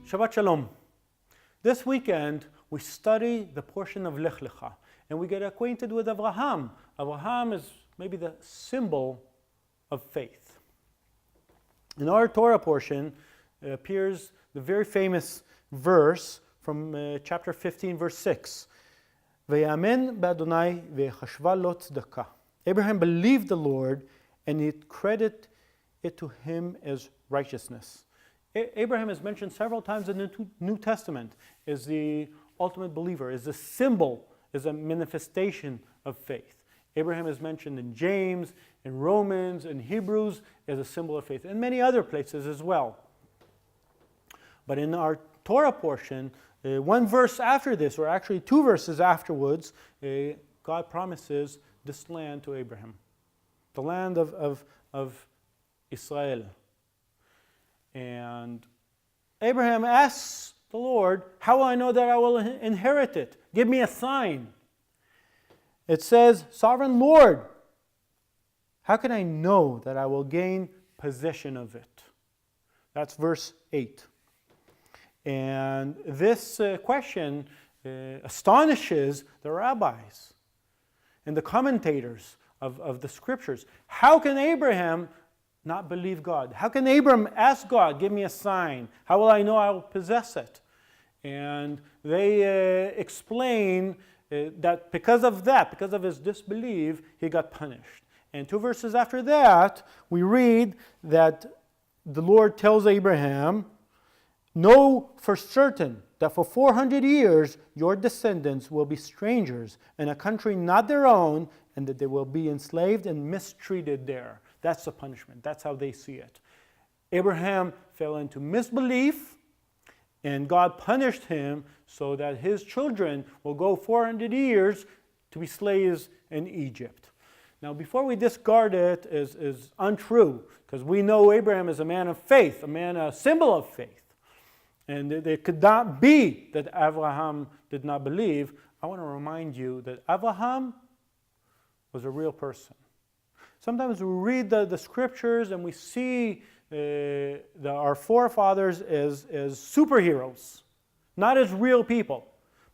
Shabbat Shalom. This weekend we study the portion of Lech Lecha and we get acquainted with Abraham. Abraham is maybe the symbol of faith. In our Torah portion appears the very famous verse from chapter 15 verse 6. V'yamen b'Adonai v'chashva lo tzedakah. Abraham believed the Lord and it credited it to him as righteousness. Abraham is mentioned several times in the New Testament as the ultimate believer, as a symbol, as a manifestation of faith. Abraham is mentioned in James, in Romans, in Hebrews as a symbol of faith, and many other places as well. But in our Torah portion, one verse after this, or actually two verses afterwards, God promises this land to Abraham, the land of Israel. And Abraham asks the Lord, how will I know that I will inherit it? Give me a sign. It says, Sovereign Lord, how can I know that I will gain possession of it? That's verse 8. And this question astonishes the rabbis and the commentators of the scriptures. How can Abraham not believe God? How can Abraham ask God, give me a sign? How will I know I will possess it? And they explain that because of his disbelief, he got punished. And two verses after that, we read that the Lord tells Abraham, know for certain that for 400 years your descendants will be strangers in a country not their own, and that they will be enslaved and mistreated there. That's the punishment. That's how they see it. Abraham fell into misbelief, and God punished him so that his children will go 400 years to be slaves in Egypt. Now, before we discard it as untrue, because we know Abraham is a man of faith, a symbol of faith, and it could not be that Abraham did not believe, I want to remind you that Abraham was a real person. Sometimes we read the scriptures and we see our forefathers as superheroes, not as real people.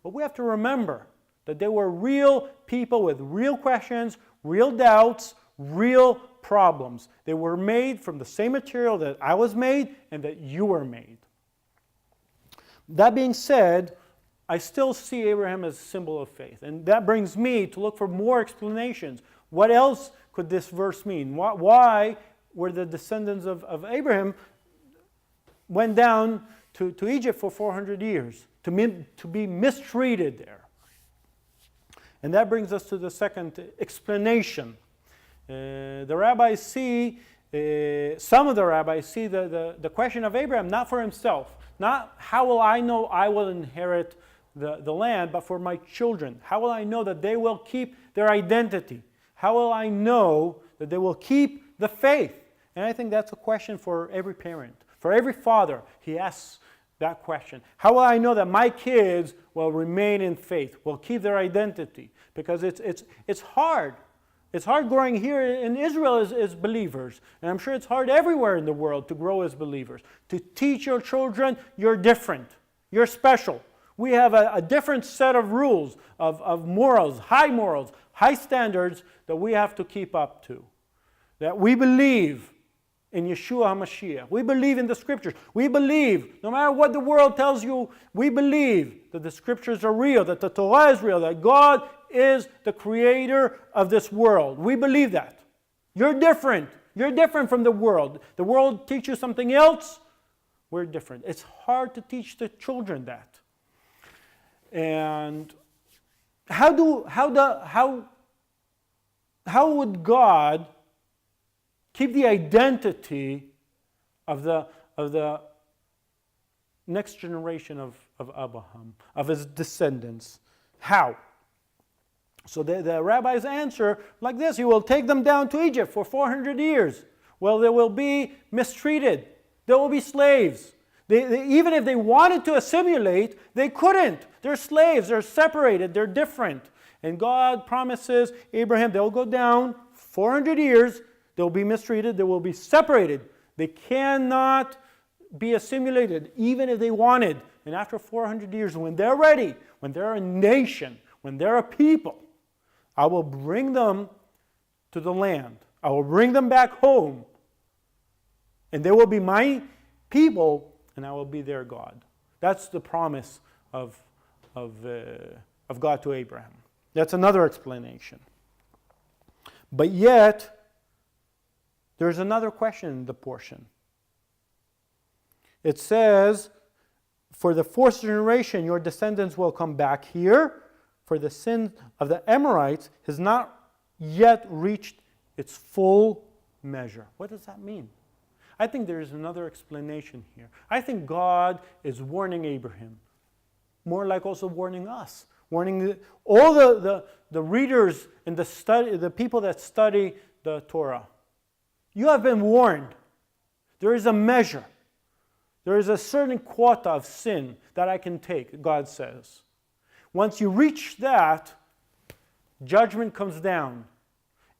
But we have to remember that they were real people with real questions, real doubts, real problems. They were made from the same material that I was made and that you were made. That being said, I still see Abraham as a symbol of faith. And that brings me to look for more explanations. What else could this verse mean? Why were the descendants of Abraham went down to Egypt for 400 years to be mistreated there? And that brings us to the second explanation. The rabbis see, some of the rabbis see the question of Abraham not for himself, not how will I know I will inherit the land, but for my children. How will I know that they will keep their identity? How will I know that they will keep the faith? And I think that's a question for every parent. For every father, he asks that question. How will I know that my kids will remain in faith, will keep their identity? Because it's hard. It's hard growing here in Israel as believers. And I'm sure it's hard everywhere in the world to grow as believers. To teach your children, you're different. You're special. We have a different set of rules, of morals, high standards that we have to keep up to. That we believe in Yeshua HaMashiach. We believe in the scriptures. We believe, no matter what the world tells you, we believe that the scriptures are real, that the Torah is real, that God is the creator of this world. We believe that. You're different. You're different from the world. The world teaches you something else. We're different. It's hard to teach the children that. And how would God keep the identity of the next generation of Abraham, of his descendants? How? So the rabbis answer like this: He will take them down to Egypt for 400 years. Well, they will be mistreated. They will be slaves. Even if they wanted to assimilate, they couldn't. They're slaves. They're separated. They're different. And God promises Abraham they'll go down 400 years. They'll be mistreated. They will be separated. They cannot be assimilated, even if they wanted. And after 400 years, when they're ready, when they're a nation, when they're a people, I will bring them to the land. I will bring them back home. And they will be my people, and I will be their God. That's the promise of God to Abraham. That's another explanation. But yet, there's another question in the portion. It says, for the fourth generation, your descendants will come back here, for the sin of the Amorites has not yet reached its full measure. What does that mean? I think there is another explanation here. I think God is warning Abraham, more like also warning us, warning all the readers and the people that study the Torah. You have been warned. There is a measure. There is a certain quota of sin that I can take, God says. Once you reach that, judgment comes down,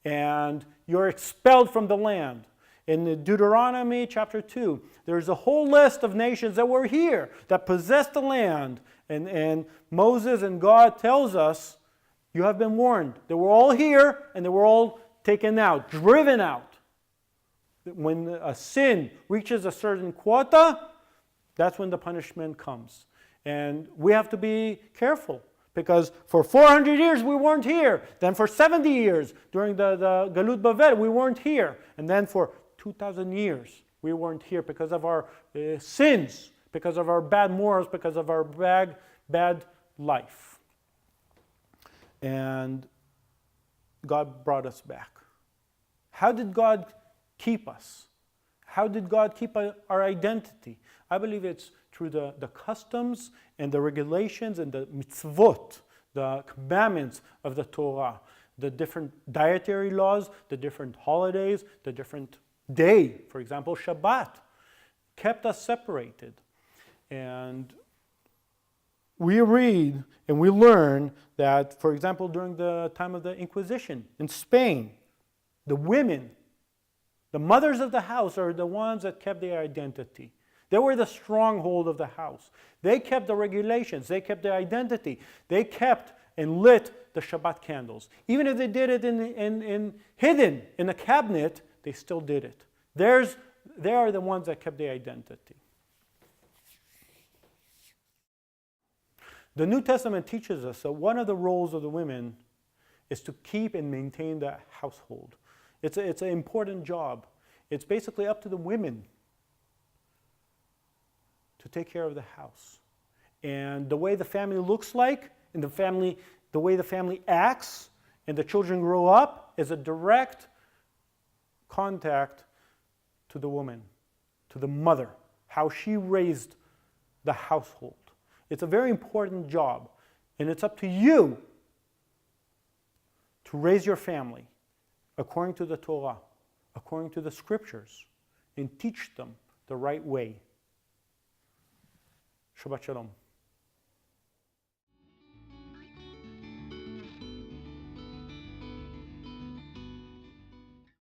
and you're expelled from the land. In Deuteronomy chapter 2, there's a whole list of nations that were here, that possessed the land. And Moses and God tells us, you have been warned. They were all here, and they were all taken out, driven out. When a sin reaches a certain quota, that's when the punishment comes. And we have to be careful, because for 400 years we weren't here. Then for 70 years during the Galut Bavel we weren't here. And then for 2,000 years we weren't here because of our sins, because of our bad morals, because of our bad life. And God brought us back. How did God keep us? How did God keep our identity? I believe it's through the customs and the regulations and the mitzvot, the commandments of the Torah, the different dietary laws, the different holidays, the different day, for example, Shabbat, kept us separated. And we read and we learn that, for example, during the time of the Inquisition in Spain, the women, the mothers of the house, are the ones that kept their identity. They were the stronghold of the house. They kept the regulations. They kept their identity. They kept and lit the Shabbat candles. Even if they did it in hidden in a cabinet, they still did it. They are the ones that kept their identity. The New Testament teaches us that one of the roles of the women is to keep and maintain the household. It's an important job. It's basically up to the women to take care of the house. And the way the family looks like, and the way the family acts, and the children grow up, is a direct contact to the woman, to the mother, how she raised the household. It's a very important job, and it's up to you to raise your family according to the Torah, according to the scriptures, and teach them the right way. Shabbat Shalom.